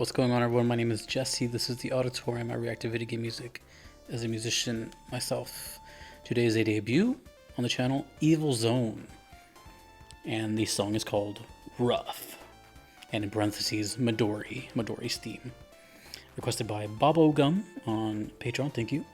What's going on, everyone? My name is Jesse. This is the Auditorium. I react to video game music as a musician myself. Today is a debut on the channel, Evil Zone. And the song is called Rough. And in parentheses, Midori's theme. Requested by Bobo Gum on Patreon, thank you.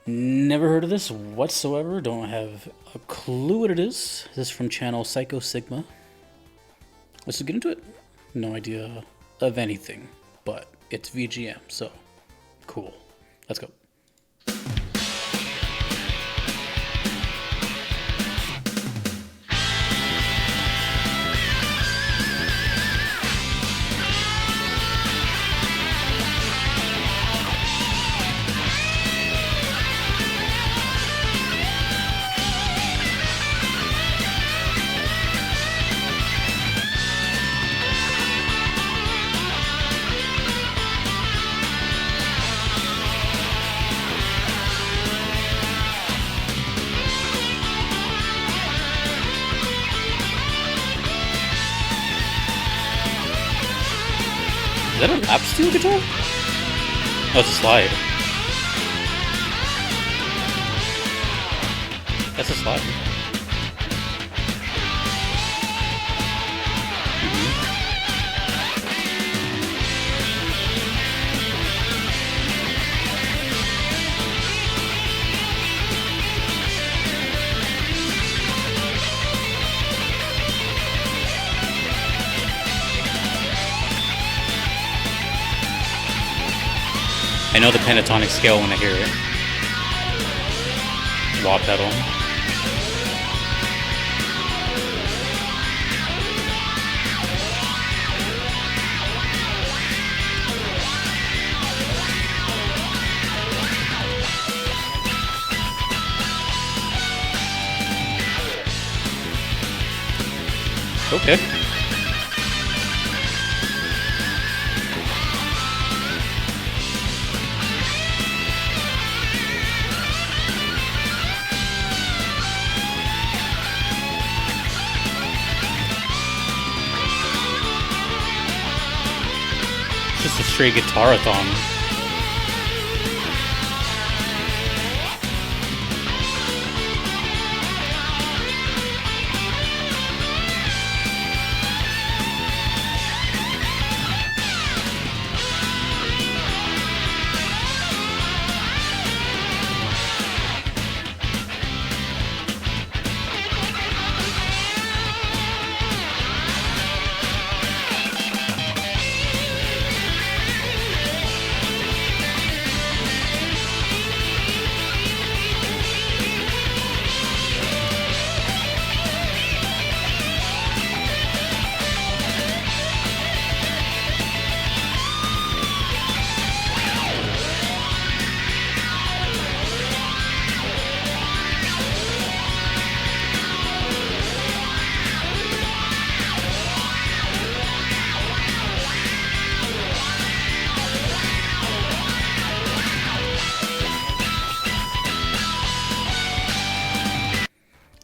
Never heard of this whatsoever, don't have a clue what it is. This is from channel Psycho Sigma. Let's just get into it. No idea of anything, but it's VGM, so cool. Let's go. Is that a lap steel guitar? Oh, it's a slide. That's a slide. I know the pentatonic scale when I hear it. Wah pedal. Okay. Just a straight guitar-a-thon.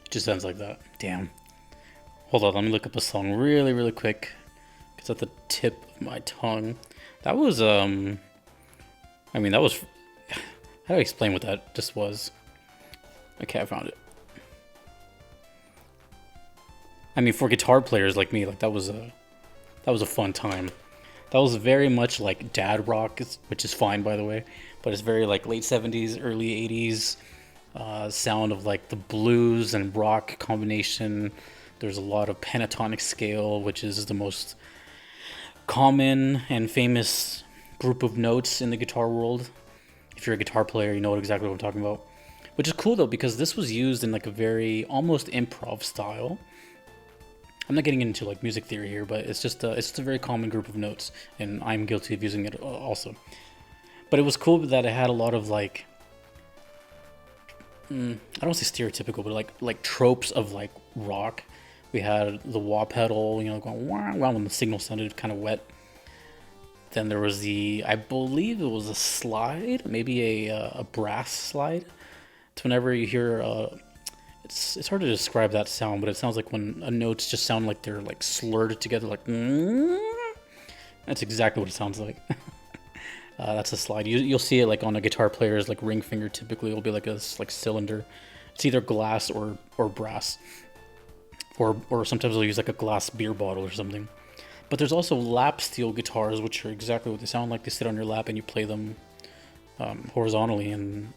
Just sounds like that. Damn. Hold on, let me look up a song really quick. It's at the tip of my tongue. That was, I mean, that was, how do I explain what that just was? Okay, I found it. I mean, for guitar players like me, like that was a fun time. That was very much like dad rock, which is fine, by the way, but it's very like late 70s, early 80s. Sound of like the blues and rock combination. There's a lot of pentatonic scale, which is the most common and famous group of notes in the guitar world. If you're a guitar player, you know exactly what I'm talking about. Which is cool though, because this was used in like a very almost improv style. I'm not getting into like music theory here, but it's just a very common group of notes, and I'm guilty of using it also. But it was cool that it had a lot of like, I don't want to say stereotypical, but like tropes of like rock. We had the wah pedal, you know, going wah wah when the signal sounded kind of wet. Then there was I believe it was a slide, maybe a brass slide. It's whenever you hear it's hard to describe that sound, but it sounds like when notes just sound like they're like slurred together, like That's exactly what it sounds like. That's a slide. You'll see it like on a guitar player's like ring finger. Typically, it'll be like a like cylinder. It's either glass or brass, or sometimes they'll use like a glass beer bottle or something. But there's also lap steel guitars, which are exactly what they sound like. They sit on your lap and you play them horizontally, and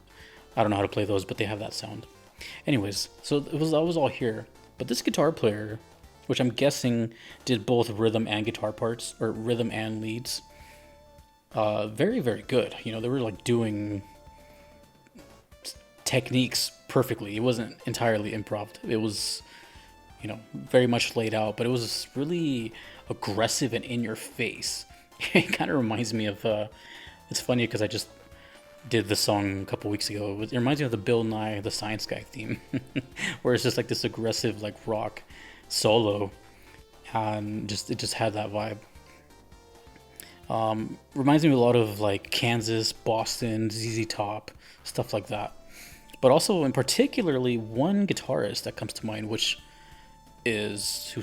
I don't know how to play those, but they have that sound. Anyways, so that was all here. But this guitar player, which I'm guessing did both rhythm and guitar parts, or rhythm and leads, very, very good. You know, they were like doing techniques perfectly. It wasn't entirely improv. It was, you know, very much laid out, but it was really aggressive and in your face. It kind of reminds me of, it's funny because I just did the song a couple weeks ago. It reminds me of the Bill Nye the Science Guy theme, where it's just like this aggressive like rock solo, and it just had that vibe. Reminds me a lot of like Kansas, Boston, ZZ Top, stuff like that. But also, in particularly, one guitarist that comes to mind, who's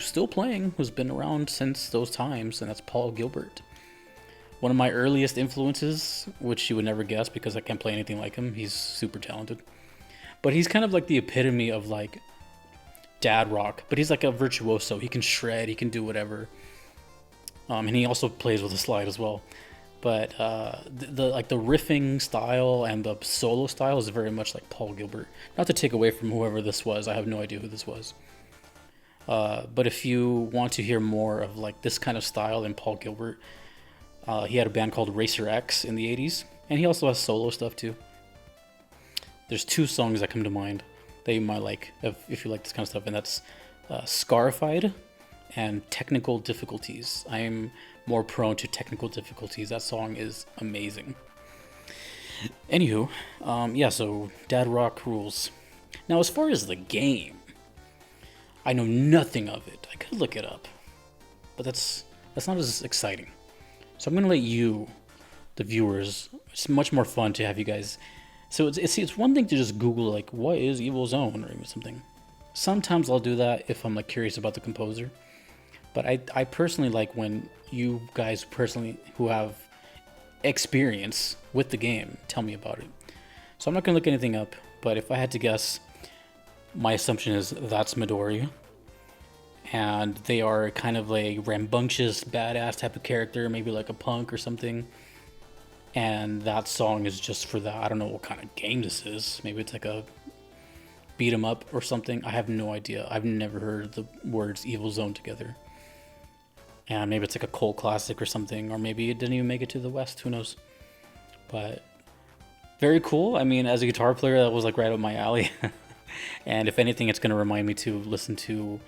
still playing, who's been around since those times, and that's Paul Gilbert. One of my earliest influences, which you would never guess because I can't play anything like him. He's super talented. But he's kind of like the epitome of like dad rock, but he's like a virtuoso. He can shred, he can do whatever. And he also plays with a slide as well. But the riffing style and the solo style is very much like Paul Gilbert. Not to take away from whoever this was, I have no idea who this was. But if you want to hear more of like this kind of style than Paul Gilbert, he had a band called Racer X in the 80s, and he also has solo stuff too. There's two songs that come to mind that you might like if you like this kind of stuff, and that's Scarified and Technical Difficulties. I am more prone to technical difficulties. That song is amazing. Anywho, yeah, so Dad Rock rules. Now, as far as the game, I know nothing of it. I could look it up, but that's not as exciting. So I'm gonna let you, the viewers, it's much more fun to have you guys. So it's one thing to just Google like what is Evil Zone or something. Sometimes I'll do that if I'm like curious about the composer. But I personally like when you guys personally who have experience with the game tell me about it. So I'm not gonna look anything up, but if I had to guess, my assumption is that's Midori. And they are kind of a rambunctious, badass type of character, maybe like a punk or something. And that song is just for that. I don't know what kind of game this is. Maybe it's like a beat 'em up or something. I have no idea. I've never heard the words Evil Zone together. And maybe it's like a cult classic or something, or maybe it didn't even make it to the West. Who knows? But very cool. I mean, as a guitar player, that was like right up my alley. And if anything, it's going to remind me to listen to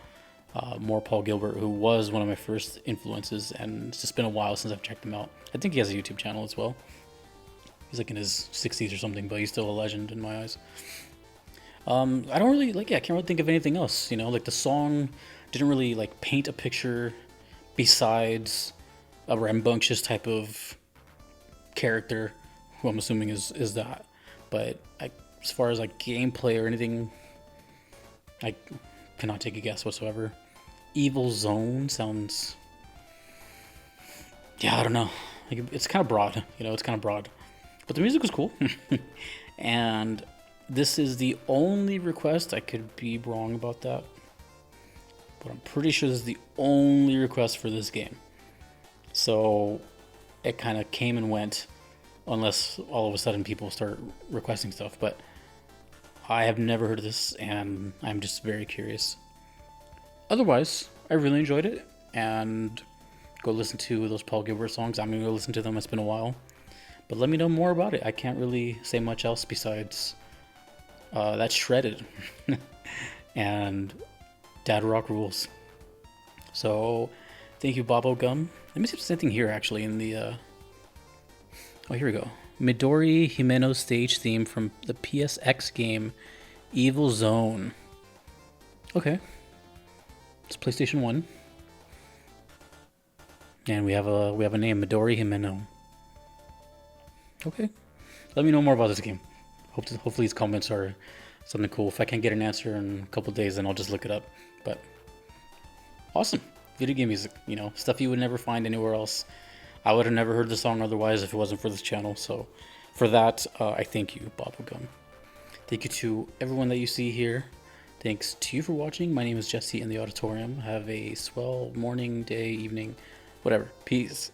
more Paul Gilbert, who was one of my first influences, and it's just been a while since I've checked him out. I think he has a YouTube channel as well. He's like in his 60s or something, but he's still a legend in my eyes. I don't really I can't really think of anything else. You know, like the song didn't really like paint a picture besides a rambunctious type of character, who I'm assuming is that. But as far as like gameplay or anything, I cannot take a guess whatsoever. Evil Zone sounds, yeah, I don't know. Like it's kind of broad, you know, it's kind of broad. But the music was cool. And this is the only request. I could be wrong about that, but I'm pretty sure this is the only request for this game. So it kind of came and went, unless all of a sudden people start requesting stuff. But I have never heard of this, and I'm just very curious. Otherwise, I really enjoyed it, and go listen to those Paul Gilbert songs. I'm going to go listen to them. It's been a while. But let me know more about it. I can't really say much else besides that's shredded. And Dad Rock rules. So, thank you, Bobo Gum. Let me see if there's anything here, actually, in the... Oh, here we go. Midori Himeno's stage theme from the PSX game Evil Zone. Okay. It's PlayStation 1. And we have a name, Midori Himeno. Okay. Let me know more about this game. Hopefully these comments are something cool. If I can't get an answer in a couple days, then I'll just look it up. But awesome. Video game music, you know, stuff you would never find anywhere else. I would have never heard the song otherwise if it wasn't for this channel. So for that, I thank you, Bubblegum. Thank you to everyone that you see here. Thanks to you for watching. My name is Jesse in the auditorium. Have a swell morning, day, evening, whatever. Peace.